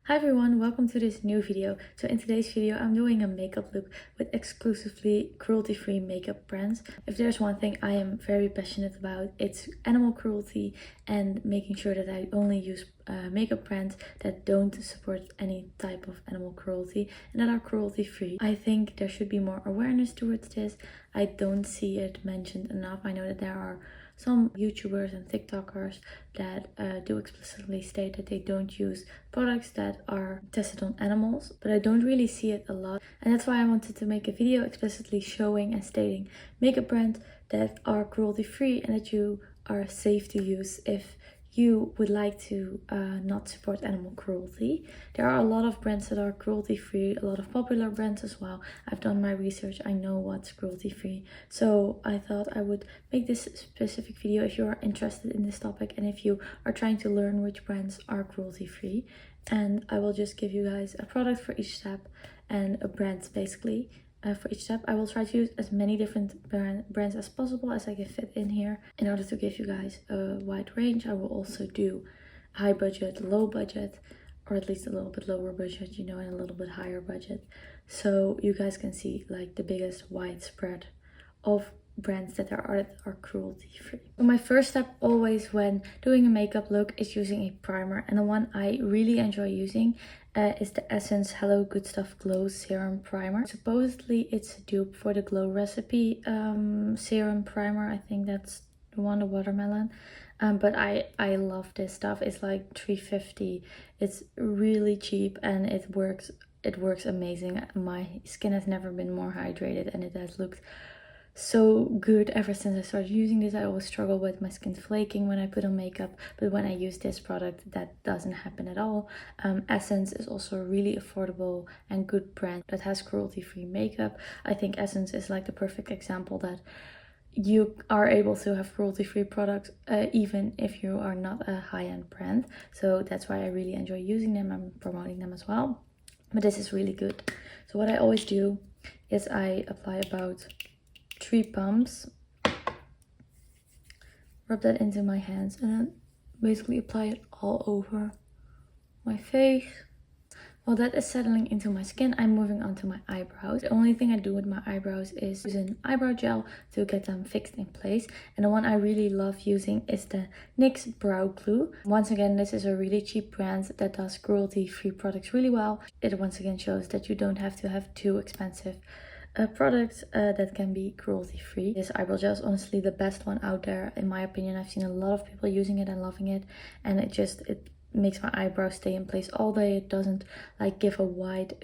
Hi everyone, welcome to this new video. So in today's video I'm doing a makeup look with exclusively cruelty-free makeup brands. If there's one thing I am very passionate about, it's animal cruelty and making sure that I only use makeup brands that don't support any type of animal cruelty and that are cruelty-free. I think there should be more awareness towards this. I don't see it mentioned enough. I know that there are some YouTubers and TikTokers that do explicitly state that they don't use products that are tested on animals, but I don't really see it a lot. And that's why I wanted to make a video explicitly showing and stating makeup brands that are cruelty free and that you are safe to use if you would like to not support animal cruelty. There are a lot of brands that are cruelty free, a lot of popular brands as well. I've done my research, I know what's cruelty free. So I thought I would make this specific video if you are interested in this topic and if you are trying to learn which brands are cruelty free. And I will just give you guys a product for each step and a brand basically. For each step I will try to use as many different brands as possible as I can fit in here in order to give you guys a wide range. I will also do high budget, low budget, or at least a little bit lower budget, you know, and a little bit higher budget, so you guys can see like the biggest widespread of brands that are cruelty free. So my first step always when doing a makeup look is using a primer, and the one I really enjoy using is the Essence Hello Good Stuff Glow Serum Primer. Supposedly it's a dupe for the Glow Recipe serum primer. I think that's the one, the watermelon. But I love this stuff. It's like $3.50. It's really cheap and it works amazing. My skin has never been more hydrated and it has looked so good ever since I started using this. I always struggle with my skin flaking when I put on makeup, but when I use this product that doesn't happen at all. Essence is also a really affordable and good brand that has cruelty-free makeup. I think Essence is like the perfect example that you are able to have cruelty-free products even if you are not a high-end brand. So that's why I really enjoy using them. I'm promoting them as well, but this is really good. So what I always do is I apply about 3 pumps, rub that into my hands, and then basically apply it all over my face. While that is settling into my skin, I'm moving on to my eyebrows. The only thing I do with my eyebrows is use an eyebrow gel to get them fixed in place. And the one I really love using is the NYX Brow Glue. Once again, this is a really cheap brand that does cruelty-free products really well. It once again shows that you don't have to have too expensive products that can be cruelty-free. This eyebrow gel is honestly the best one out there in my opinion. I've seen a lot of people using it and loving it, and it makes my eyebrows stay in place all day. It doesn't like give a wide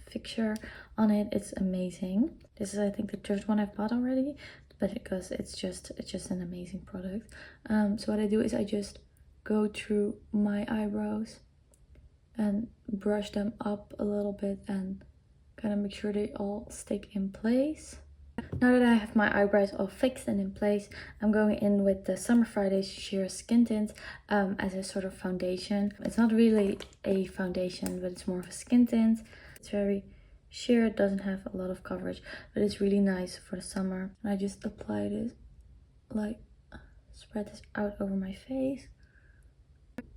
fixture on it. It's amazing. This is I think the third one I've bought already, but because it's just an amazing product. So what I do is I just go through my eyebrows and brush them up a little bit and kind of make sure they all stick in place. Now that I have my eyebrows all fixed and in place, I'm going in with the Summer Fridays Sheer Skin Tint as a sort of foundation. It's not really a foundation, but it's more of a skin tint. It's very sheer, it doesn't have a lot of coverage, but it's really nice for the summer. And I just apply this, like spread this out over my face.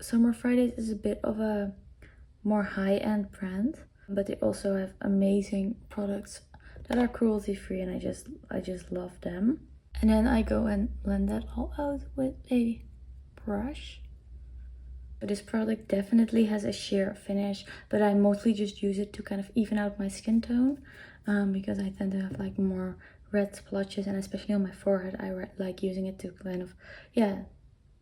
Summer Fridays is a bit of a more high-end brand, but they also have amazing products that are cruelty free, and I just love them. And then I go and blend that all out with a brush. This product definitely has a sheer finish, but I mostly just use it to kind of even out my skin tone because I tend to have like more red splotches, and especially on my forehead I like using it to kind of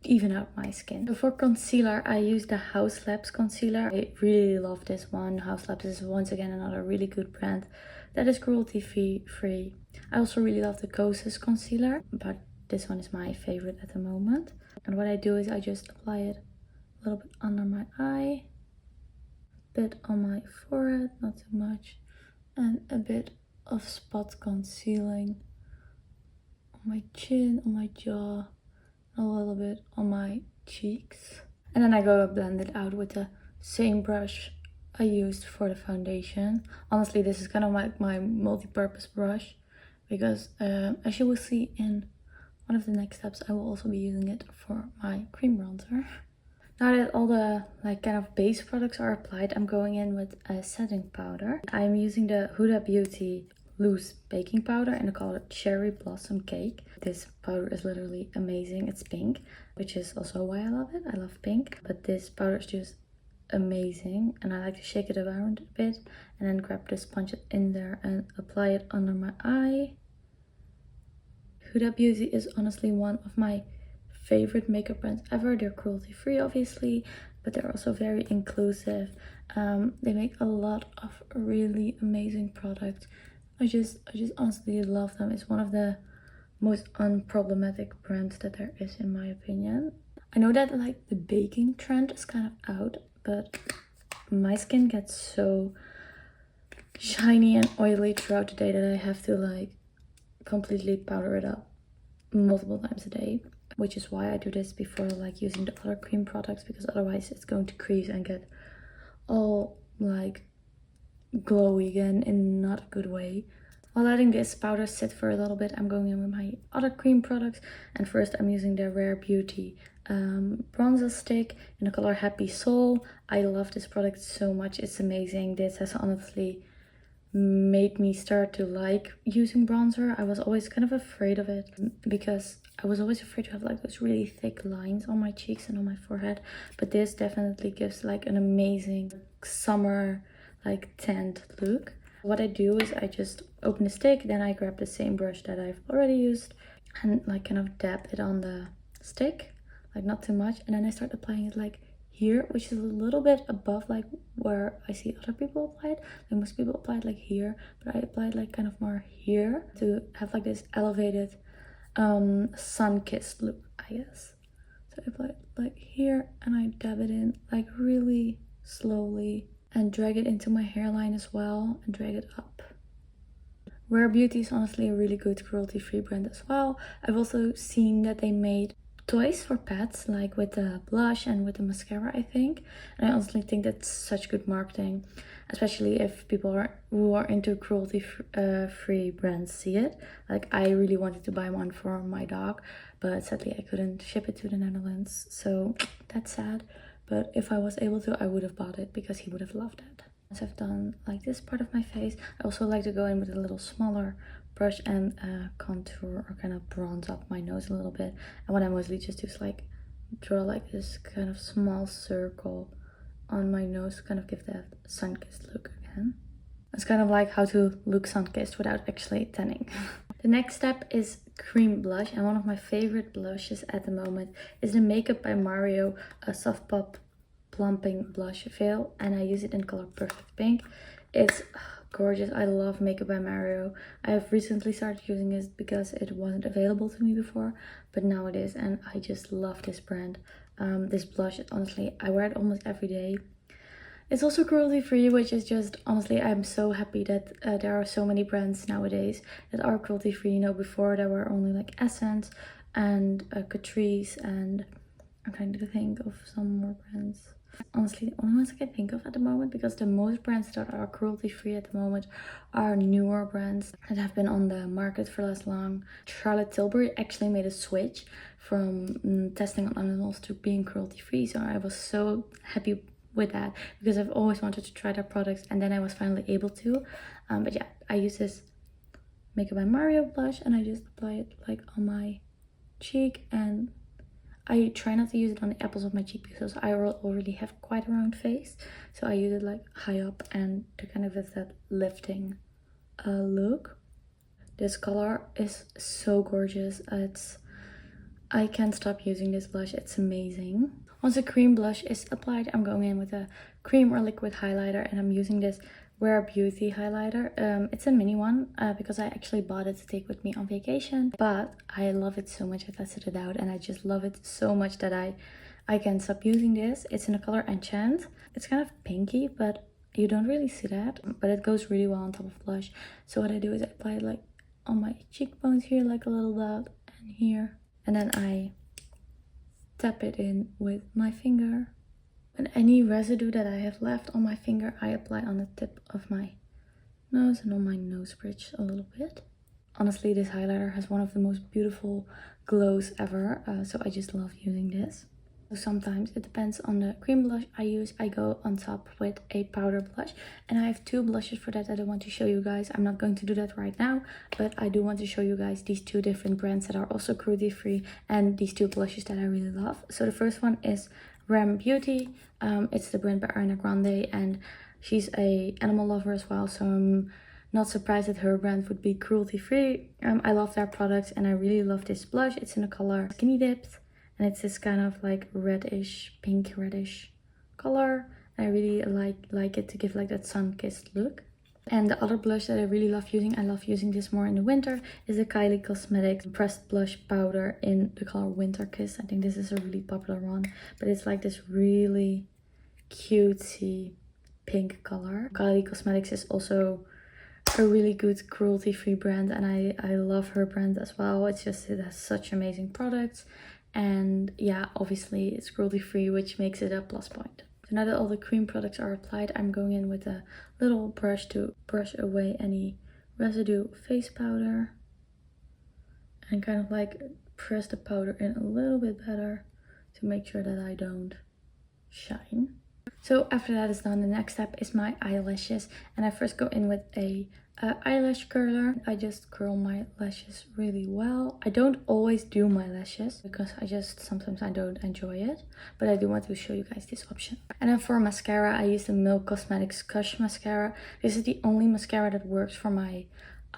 even out my skin. So for concealer I use the House Labs concealer. I really love this one. House Labs is once again another really good brand that is cruelty free. I also really love the Kosas concealer, but this one is my favorite at the moment. And what I do is I just apply it a little bit under my eye, a bit on my forehead, not too much, and a bit of spot concealing on my chin, on my jaw, a little bit on my cheeks. And then I go blend it out with the same brush I used for the foundation. Honestly, this is kind of like my multi-purpose brush because as you will see in one of the next steps, I will also be using it for my cream bronzer. Now that all the like kind of base products are applied, I'm going in with a setting powder. I'm using the Huda Beauty loose baking powder in the color Cherry Blossom Cake. This powder is literally amazing. It's pink, which is also why I love it. I love pink, but this powder is just amazing, and I like to shake it around a bit and then grab the sponge in there and apply it under my eye. Huda Beauty is honestly one of my favorite makeup brands ever. They're cruelty free obviously, but they're also very inclusive. They make a lot of really amazing products. I just honestly love them. It's one of the most unproblematic brands that there is, in my opinion. I know that like the baking trend is kind of out, but my skin gets so shiny and oily throughout the day that I have to like completely powder it up multiple times a day, which is why I do this before like using the other cream products, because otherwise it's going to crease and get all like glowy again in not a good way. While letting this powder sit for a little bit, I'm going in with my other cream products, and first I'm using the Rare Beauty bronzer stick in the color Happy Soul. I love this product so much. It's amazing. This has honestly made me start to like using bronzer. I was always kind of afraid of it because I was always afraid to have like those really thick lines on my cheeks and on my forehead, but this definitely gives like an amazing summer like tanned look. What I do is I just open the stick, then I grab the same brush that I've already used and like kind of dab it on the stick, like not too much, and then I start applying it like here, which is a little bit above like where I see other people apply it. Like most people apply it like here, but I applied like kind of more here to have like this elevated sun-kissed look, I guess. So I apply it like here and I dab it in like really slowly and drag it into my hairline as well and drag it up. Rare Beauty is honestly a really good cruelty-free brand as well. I've also seen that they made toys for pets, like with the blush and with the mascara, I think. And I honestly think that's such good marketing, especially if people who are into cruelty-free brands see it. Like I really wanted to buy one for my dog, but sadly I couldn't ship it to the Netherlands, so that's sad. But if I was able to, I would have bought it because he would have loved it. Once I've done like this part of my face, I also like to go in with a little smaller brush and contour or kind of bronze up my nose a little bit. And what I mostly just do is like draw like this kind of small circle on my nose to kind of give that sun-kissed look again. It's kind of like how to look sun-kissed without actually tanning. The next step is cream blush, and one of my favorite blushes at the moment is the Makeup by Mario Soft Pop Plumping Blush Veil, and I use it in color Perfect Pink. It's gorgeous. I love Makeup by Mario. I have recently started using it because it wasn't available to me before, but now it is, and I just love this brand. This blush, honestly, I wear it almost every day. It's also cruelty free, which is just, honestly, I'm so happy that there are so many brands nowadays that are cruelty free. You know, before there were only like Essence and Catrice, and I'm trying to think of some more brands. Honestly, the only ones I can think of at the moment, because the most brands that are cruelty free at the moment are newer brands that have been on the market for less long. Charlotte Tilbury actually made a switch from testing on animals to being cruelty free, so I was so happy with that because I've always wanted to try their products, and then I was finally able to. But yeah, I use this Makeup by Mario blush and I just apply it like on my cheek, and I try not to use it on the apples of my cheek because I already have quite a round face, so I use it like high up and to kind of have that lifting look. This color is so gorgeous. I can't stop using this blush. It's amazing. Once the cream blush is applied, I'm going in with a cream or liquid highlighter, and I'm using this Rare Beauty highlighter. It's a mini one because I actually bought it to take with me on vacation, but I love it so much. I tested it out and I just love it so much that I can't stop using this. It's in the color Enchant. It's kind of pinky, but you don't really see that, but it goes really well on top of blush. So what I do is I apply it like on my cheekbones here, like a little dot, and here, and then I tap it in with my finger. And any residue that I have left on my finger, I apply on the tip of my nose and on my nose bridge a little bit. Honestly, this highlighter has one of the most beautiful glows ever, so I just love using this. Sometimes it depends on the cream blush I use. I go on top with a powder blush, and I have two blushes for that I want to show you guys. I'm not going to do that right now, but I do want to show you guys these two different brands that are also cruelty free and these two blushes that I really love. So the first one is Ram Beauty. It's the brand by Ariana Grande, and she's a animal lover as well, so I'm not surprised that her brand would be cruelty free. I love their products and I really love this blush. It's in the color Skinny Dipped. And it's this kind of like reddish, pink reddish color. I really like it to give like that sun-kissed look. And the other blush that I really love using, I love using this more in the winter, is the Kylie Cosmetics pressed blush powder in the color Winter Kiss. I think this is a really popular one, but it's like this really cutesy pink color. Kylie Cosmetics is also a really good cruelty-free brand, and I love her brand as well. It's just, it has such amazing products. And yeah, obviously it's cruelty free, which makes it a plus point. So now that all the cream products are applied, I'm going in with a little brush to brush away any residue face powder and kind of like press the powder in a little bit better to make sure that I don't shine. So after that is done, the next step is my eyelashes, and I first go in with a eyelash curler. I just curl my lashes really well. I don't always do my lashes because sometimes I don't enjoy it, but I do want to show you guys this option. And then for mascara, I use the Milk Cosmetics Kush mascara. This is the only mascara that works for my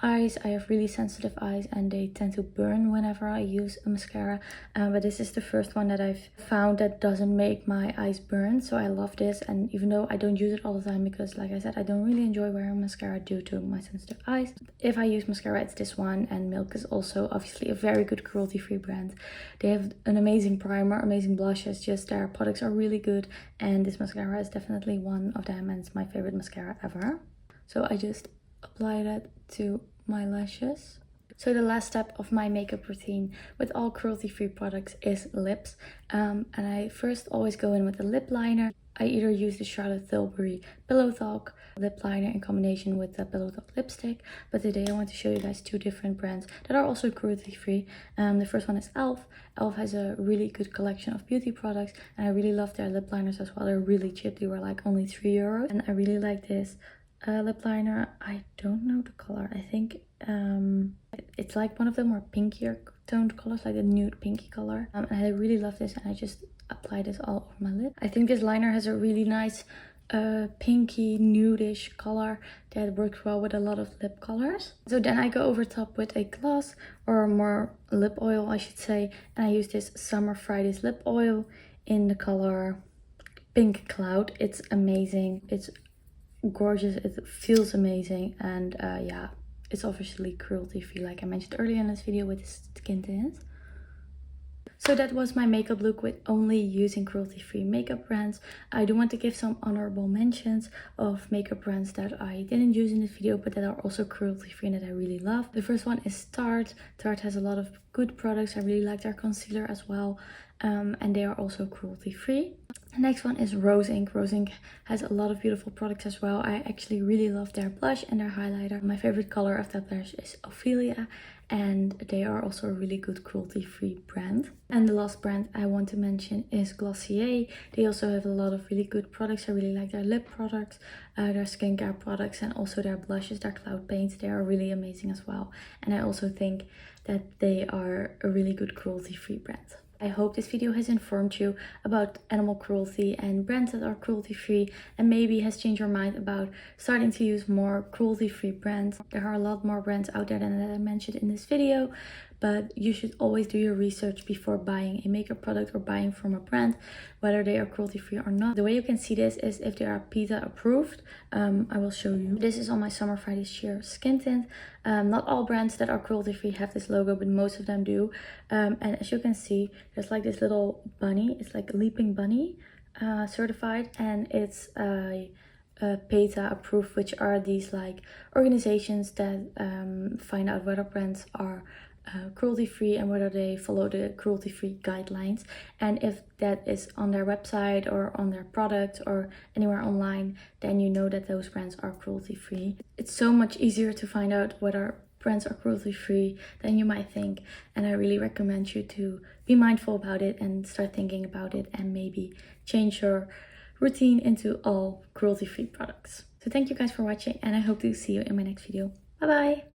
eyes. I have really sensitive eyes and they tend to burn whenever I use a mascara, but this is the first one that I've found that doesn't make my eyes burn, so I love this. And even though I don't use it all the time because, like I said, I don't really enjoy wearing mascara due to my sensitive eyes, if I use mascara, it's this one. And Milk is also obviously a very good cruelty free brand. They have an amazing primer, amazing blushes, just their products are really good, and this mascara is definitely one of them, and it's my favorite mascara ever. So I just apply that to my lashes. So the last step of my makeup routine with all cruelty-free products is lips. And I first always go in with a lip liner. I either use the Charlotte Tilbury Pillow Talk lip liner in combination with the Pillow Talk lipstick. But today I want to show you guys two different brands that are also cruelty-free. The first one is e.l.f. e.l.f. has a really good collection of beauty products, and I really love their lip liners as well. They're really cheap. They were like only €3. And I really like this lip liner. I don't know the color. I think it's like one of the more pinkier toned colors, like a nude pinky color. And I really love this, and I just apply this all over my lip. I think this liner has a really nice pinky nudish color that works well with a lot of lip colors. So then I go over top with a gloss, or more lip oil I should say, and I use this Summer Fridays lip oil in the color Pink Cloud. It's amazing. It's gorgeous. It feels amazing, and yeah, it's obviously cruelty free, like I mentioned earlier in this video, with this skin tint. So that was my makeup look with only using cruelty-free makeup brands. I do want to give some honorable mentions of makeup brands that I didn't use in this video, but that are also cruelty-free and that I really love. The first one is Tarte. Tarte has a lot of good products. I really like their concealer as well, and they are also cruelty-free. The next one is Rose Inc. Rose Inc. has a lot of beautiful products as well. I actually really love their blush and their highlighter. My favorite color of that blush is Ophelia, and they are also a really good cruelty-free brand. And the last brand I want to mention is Glossier. They also have a lot of really good products. I really like their lip products, their skincare products, and also their blushes, their cloud paints. They are really amazing as well. And I also think that they are a really good cruelty-free brand. I hope this video has informed you about animal cruelty and brands that are cruelty-free, and maybe has changed your mind about starting to use more cruelty-free brands. There are a lot more brands out there than that I mentioned in this video, but you should always do your research before buying a makeup product or buying from a brand, whether they are cruelty-free or not. The way you can see this is if they are PETA approved. I will show you. This is on my Summer Friday Sheer Skin Tint. Not all brands that are cruelty-free have this logo, but most of them do. And as you can see, there's like this little bunny. It's like a leaping bunny, certified, and it's a PETA approved, which are these like organizations that find out whether brands are cruelty-free and whether they follow the cruelty-free guidelines. And if that is on their website or on their product or anywhere online, then you know that those brands are cruelty-free. It's so much easier to find out whether brands are cruelty free than you might think, and I really recommend you to be mindful about it and start thinking about it and maybe change your routine into all cruelty free products. So thank you guys for watching, and I hope to see you in my next video. Bye bye!